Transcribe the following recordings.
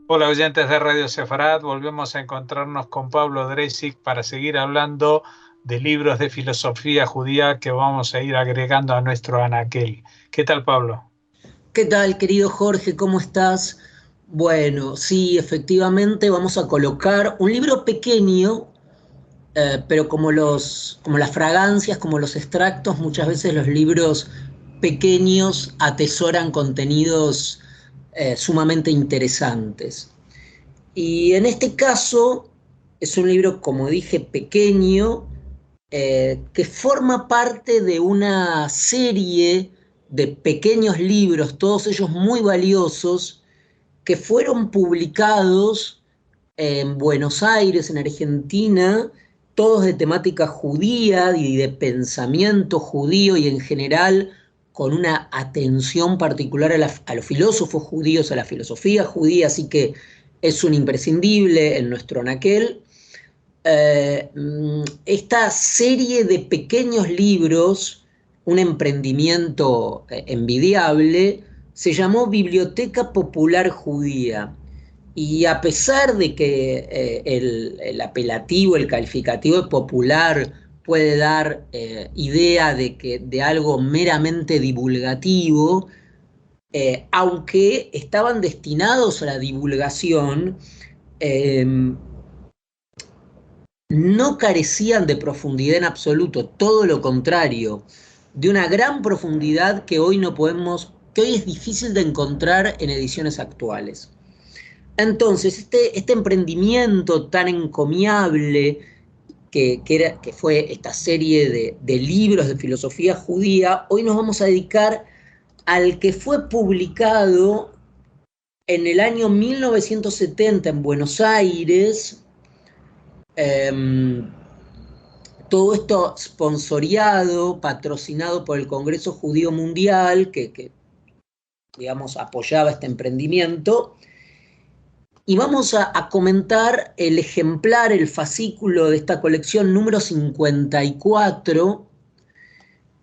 Hola oyentes de Radio Sefarad, volvemos a encontrarnos con Pablo Dresig para seguir hablando de libros de filosofía judía que vamos a ir agregando a nuestro anaquel. ¿Qué tal, Pablo? ¿Qué tal, querido Jorge? ¿Cómo estás? Bueno, sí, efectivamente vamos a colocar un libro pequeño, pero como las fragancias, como los extractos, muchas veces los libros pequeños atesoran contenidos sumamente interesantes. Y en este caso es un libro, como dije, pequeño, que forma parte de una serie de pequeños libros, todos ellos muy valiosos, que fueron publicados en Buenos Aires, en Argentina, todos de temática judía y de pensamiento judío y en general con una atención particular a los filósofos judíos, a la filosofía judía, así que es un imprescindible en nuestro anaquel. Esta serie de pequeños libros, un emprendimiento envidiable, se llamó Biblioteca Popular Judía. Y a pesar de que el apelativo, el calificativo de popular puede dar idea de algo meramente divulgativo, aunque estaban destinados a la divulgación, eh, no carecían de profundidad en absoluto, todo lo contrario, de una gran profundidad que hoy no podemos, que hoy es difícil de encontrar en ediciones actuales. Entonces, este emprendimiento tan encomiable que fue esta serie de libros de filosofía judía, hoy nos vamos a dedicar al que fue publicado en el año 1970 en Buenos Aires. eh, Todo esto sponsoreado, patrocinado por el Congreso Judío Mundial, digamos, apoyaba este emprendimiento. Y vamos a comentar el ejemplar, el fascículo de esta colección número 54,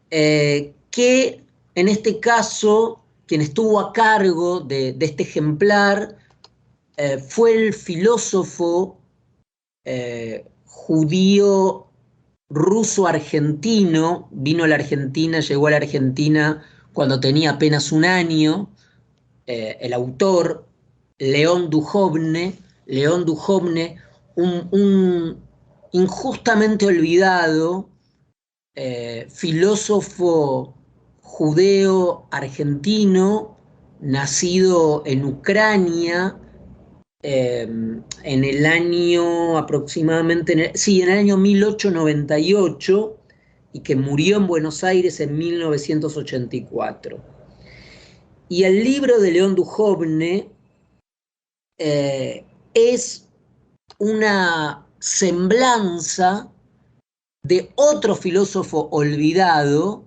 que en este caso, quien estuvo a cargo de este ejemplar fue el filósofo judío ruso-argentino, vino a la Argentina, llegó a la Argentina cuando tenía apenas un año, el autor León Duhovne, un injustamente olvidado filósofo judeo-argentino, nacido en Ucrania, en el año aproximadamente, sí, en el año 1898 y que murió en Buenos Aires en 1984. Y el libro de León Duhovne es una semblanza de otro filósofo olvidado,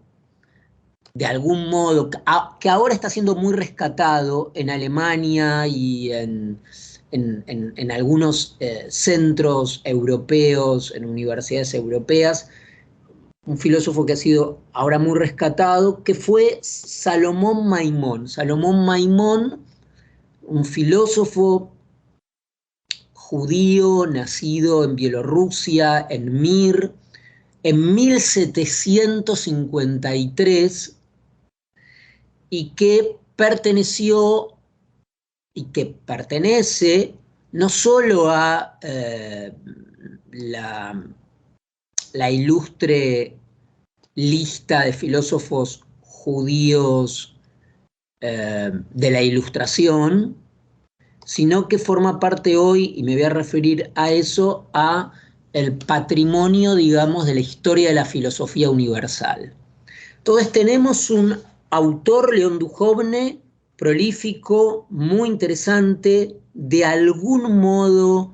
de algún modo, que ahora está siendo muy rescatado en Alemania y en algunos centros europeos, en universidades europeas, un filósofo que ha sido ahora muy rescatado, que fue Salomón Maimón. Salomón Maimón, un filósofo judío nacido en Bielorrusia, en Mir, en 1753, y que perteneció y que pertenece no solo a la ilustre lista de filósofos judíos de la Ilustración, sino que forma parte hoy, y me voy a referir a eso, a el patrimonio, digamos, de la historia de la filosofía universal. Entonces tenemos un autor, León Duhovne, prolífico, muy interesante, de algún modo,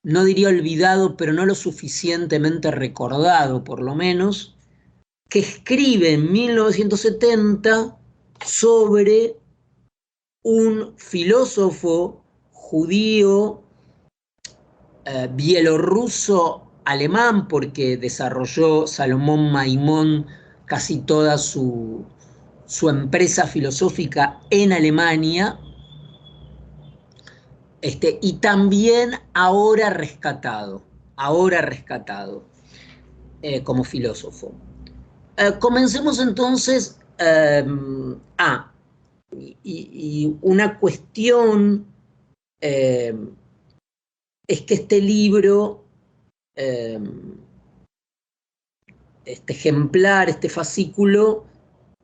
no diría olvidado, pero no lo suficientemente recordado, por lo menos, que escribe en 1970 sobre un filósofo judío bielorruso alemán, porque desarrolló Salomón Maimón casi toda su empresa filosófica en Alemania, y también ahora rescatado como filósofo. Comencemos entonces. Y una cuestión es que este libro, este ejemplar, este fascículo,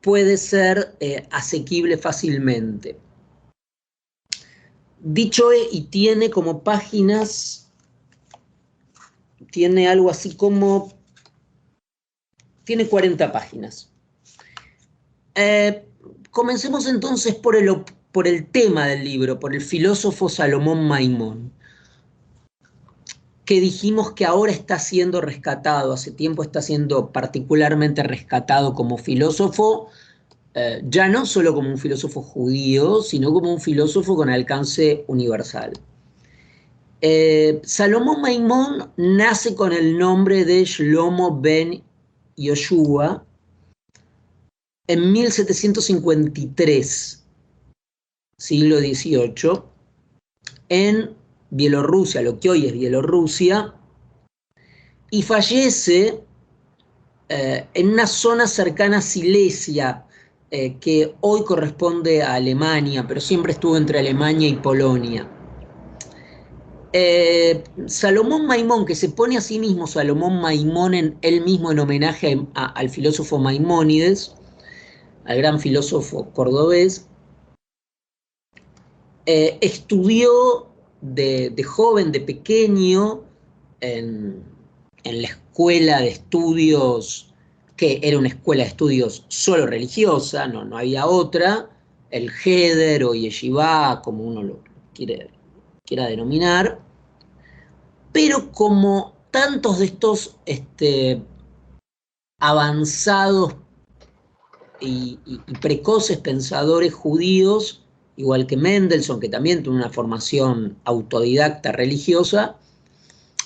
puede ser asequible fácilmente. Dicho y tiene como páginas, tiene algo así como, tiene 40 páginas. Comencemos entonces por el tema del libro, por el filósofo Salomón Maimón, que dijimos que ahora está siendo rescatado, hace tiempo está siendo particularmente rescatado como filósofo, ya no solo como un filósofo judío, sino como un filósofo con alcance universal. Salomón Maimón nace con el nombre de Shlomo ben Yoshua en 1753, siglo XVIII, en Bielorrusia, lo que hoy es Bielorrusia, y fallece en una zona cercana a Silesia, que hoy corresponde a Alemania, pero siempre estuvo entre Alemania y Polonia. Salomón Maimón, que se pone a sí mismo Salomón Maimón él mismo en homenaje al filósofo Maimónides, al gran filósofo cordobés, estudió de joven, de pequeño, en la escuela de estudios, que era una escuela de estudios solo religiosa, no había otra, el Heder o Yeshivá, como uno lo quiera denominar, pero como tantos de estos avanzados y precoces pensadores judíos, igual que Mendelssohn, que también tuvo una formación autodidacta religiosa,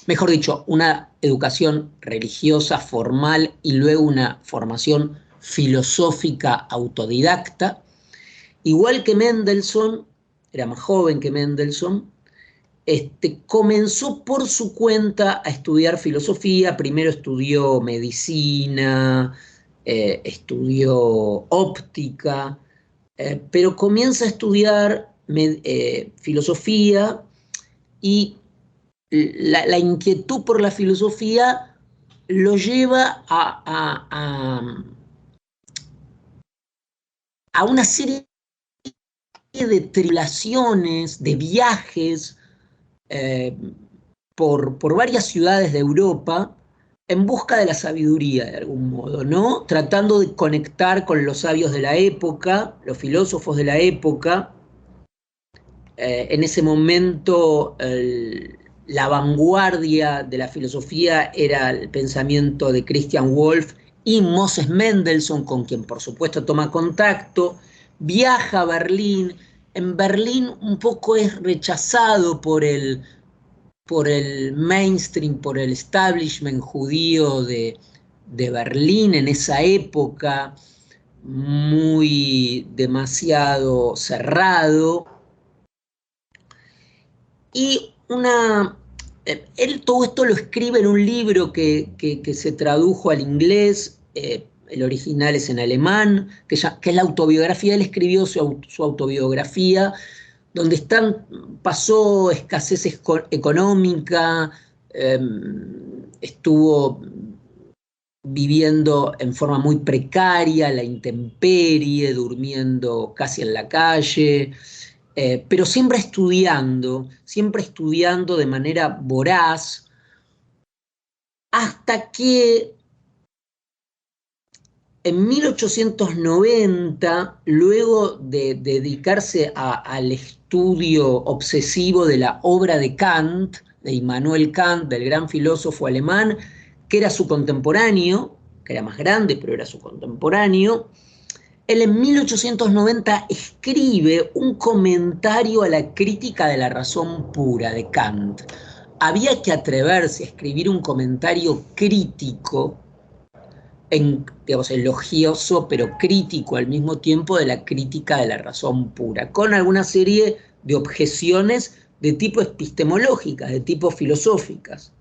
mejor dicho, una educación religiosa formal y luego una formación filosófica autodidacta, igual que Mendelssohn, era más joven que Mendelssohn, comenzó por su cuenta a estudiar filosofía. Primero estudió medicina, estudió óptica, pero comienza a estudiar filosofía, y la inquietud por la filosofía lo lleva a una serie de tribulaciones, de viajes por varias ciudades de Europa en busca de la sabiduría, de algún modo, ¿no? Tratando de conectar con los sabios de la época, los filósofos de la época. En ese momento, la vanguardia de la filosofía era el pensamiento de Christian Wolff y Moses Mendelssohn, con quien por supuesto toma contacto, viaja a Berlín. En Berlín un poco es rechazado por el mainstream, por el establishment judío de Berlín en esa época, muy demasiado cerrado. Y él todo esto lo escribe en un libro que se tradujo al inglés, el original es en alemán, que es la autobiografía. Él escribió su autobiografía, donde pasó escasez económica, estuvo viviendo en forma muy precaria, la intemperie, durmiendo casi en la calle, pero siempre estudiando de manera voraz, hasta que en 1890, luego de dedicarse al estudio obsesivo de la obra de Kant, de Immanuel Kant, del gran filósofo alemán, que era su contemporáneo, que era más grande, pero era su contemporáneo, él en 1890 escribe un comentario a la crítica de la razón pura de Kant. Había que atreverse a escribir un comentario crítico, digamos, elogioso, pero crítico al mismo tiempo, de la crítica de la razón pura, con alguna serie de objeciones, de tipo epistemológicas, de tipo filosóficas,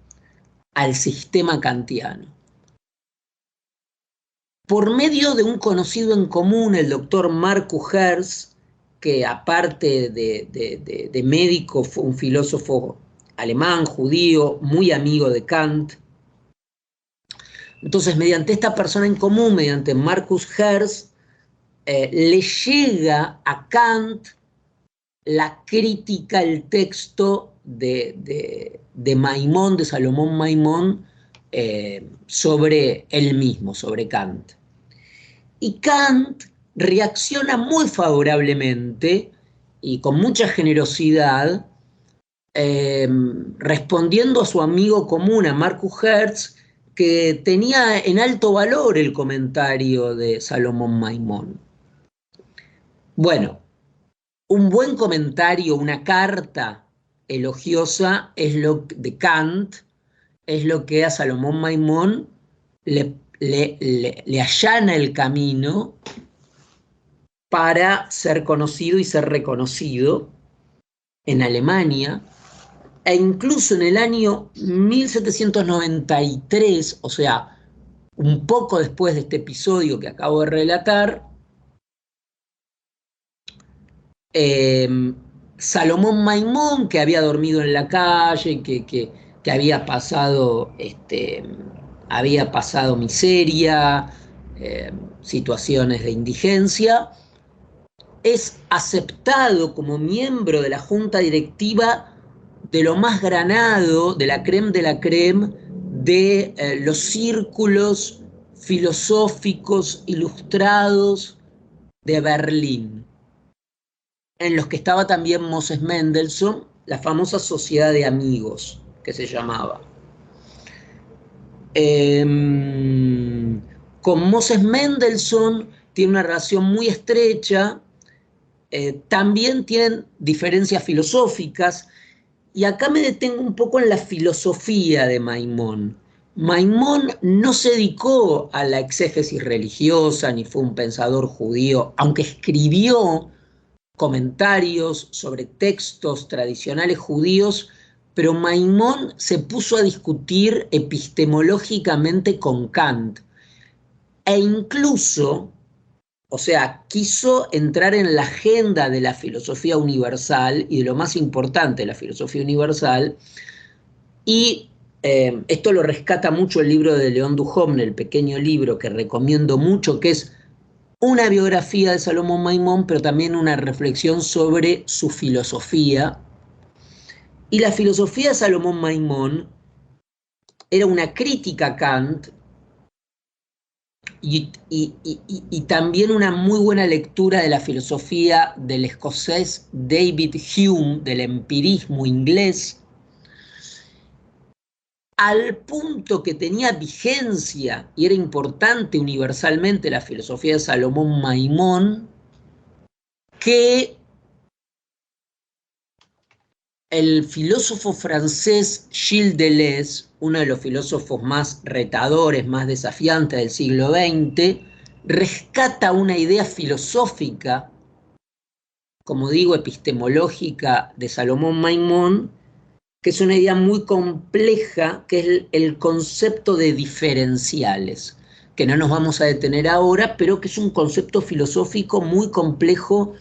al sistema kantiano. Por medio de un conocido en común, el doctor Marcus Hertz, que aparte de médico fue un filósofo alemán, judío, muy amigo de Kant. Entonces, mediante esta persona en común, mediante Marcus Hertz, le llega a Kant la crítica, el texto de Maimón, de Salomón Maimón, sobre él mismo, sobre Kant. Y Kant reacciona muy favorablemente y con mucha generosidad, respondiendo a su amigo común, a Marcus Hertz, que tenía en alto valor el comentario de Salomón Maimón. Bueno, un buen comentario, una carta elogiosa de Kant, es lo que a Salomón Maimón le allana el camino para ser conocido y ser reconocido en Alemania, e incluso en el año 1793, o sea, un poco después de este episodio que acabo de relatar, Salomón Maimón, que había dormido en la calle, que había pasado miseria, situaciones de indigencia, es aceptado como miembro de la junta directiva de lo más granado, de la crème de los círculos filosóficos ilustrados de Berlín, en los que estaba también Moses Mendelssohn, la famosa Sociedad de Amigos, que se llamaba. Con Moses Mendelssohn tiene una relación muy estrecha, también tienen diferencias filosóficas, y acá me detengo un poco en la filosofía de Maimón. Maimón no se dedicó a la exégesis religiosa, ni fue un pensador judío, aunque escribió comentarios sobre textos tradicionales judíos, pero Maimón se puso a discutir epistemológicamente con Kant, e incluso, o sea, quiso entrar en la agenda de la filosofía universal y de lo más importante de la filosofía universal, y esto lo rescata mucho el libro de León Duhovne, el pequeño libro que recomiendo mucho, que es una biografía de Salomón Maimón, pero también una reflexión sobre su filosofía. Y la filosofía de Salomón Maimón era una crítica a Kant y también una muy buena lectura de la filosofía del escocés David Hume, del empirismo inglés, al punto que tenía vigencia y era importante universalmente la filosofía de Salomón Maimón, que el filósofo francés Gilles Deleuze, uno de los filósofos más retadores, más desafiantes del siglo XX, rescata una idea filosófica, como digo, epistemológica de Salomón Maimón, que es una idea muy compleja, que es el concepto de diferenciales, que no nos vamos a detener ahora, pero que es un concepto filosófico muy complejo,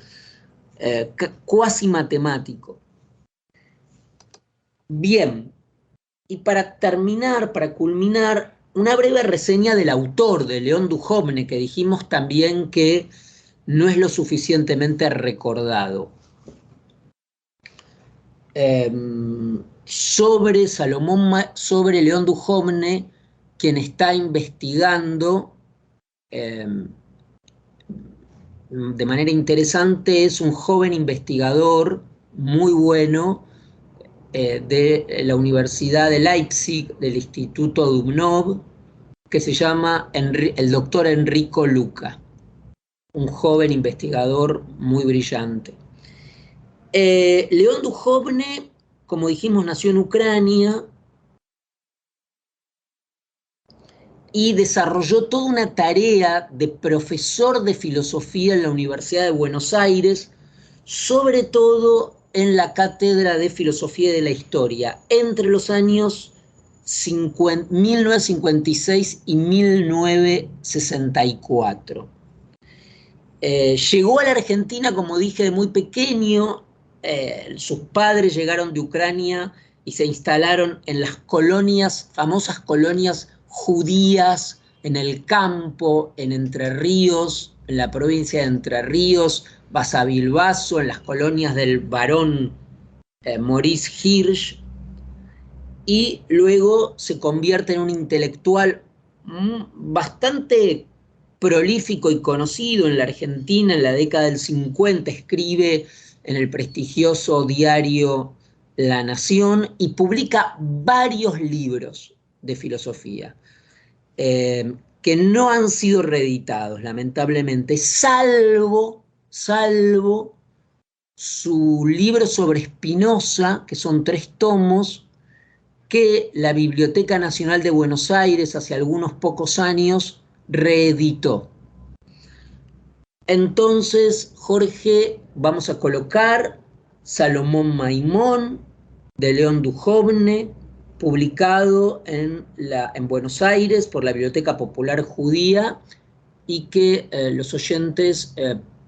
cuasi matemático. Bien, y para terminar, para culminar, una breve reseña del autor, de León Duhovne, que dijimos también que no es lo suficientemente recordado. Sobre León Duhovne, quien está investigando de manera interesante, es un joven investigador muy bueno, de la Universidad de Leipzig, del Instituto Dubnov, que se llama el doctor Enrico Luca, un joven investigador muy brillante. León Duhovne, como dijimos, nació en Ucrania y desarrolló toda una tarea de profesor de filosofía en la Universidad de Buenos Aires, sobre todo en la Cátedra de Filosofía de la Historia entre los años 1956 y 1964. Llegó a la Argentina, como dije, de muy pequeño. Sus padres llegaron de Ucrania y se instalaron en las colonias, famosas colonias judías, en el campo, en Entre Ríos, en la provincia de Entre Ríos, Basavilbaso, en las colonias del barón Maurice Hirsch, y luego se convierte en un intelectual bastante prolífico y conocido en la Argentina. En la década del 50 escribe en el prestigioso diario La Nación y publica varios libros de filosofía que no han sido reeditados, lamentablemente, salvo su libro sobre Spinoza, que son 3 tomos, que la Biblioteca Nacional de Buenos Aires hace algunos pocos años reeditó. Entonces, Jorge, vamos a colocar Salomón Maimón, de León Duhovne, publicado en Buenos Aires por la Biblioteca Popular Judía, y que los oyentes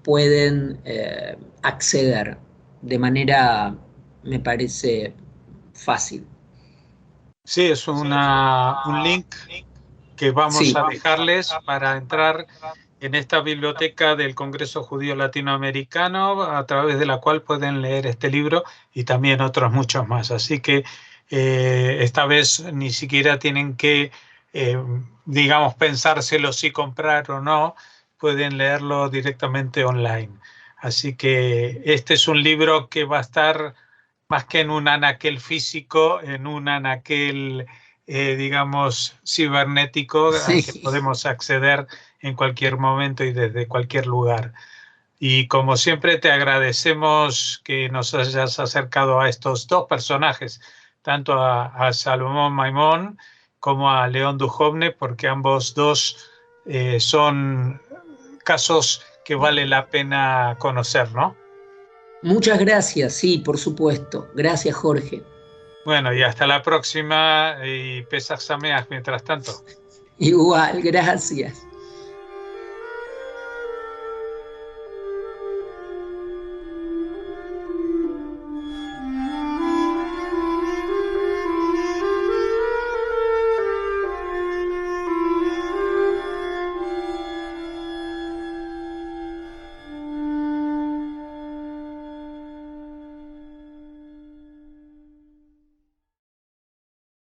pueden acceder de manera, me parece, fácil. Sí, es un link que vamos a dejarles para entrar en esta biblioteca del Congreso Judío Latinoamericano, a través de la cual pueden leer este libro y también otros muchos más. Así que esta vez ni siquiera tienen que, digamos, pensárselo si comprar o no, pueden leerlo directamente online. Así que este es un libro que va a estar más que en un anaquel físico, en un anaquel, digamos, cibernético, Sí. al que podemos acceder en cualquier momento y desde cualquier lugar. Y como siempre te agradecemos que nos hayas acercado a estos 2 personajes, tanto a Salomón Maimón como a León Duhovne, porque ambos 2 son casos que vale la pena conocer, ¿no? Muchas gracias, sí, por supuesto. Gracias, Jorge. Bueno, y hasta la próxima, y Pesach Sameach mientras tanto. Igual, gracias.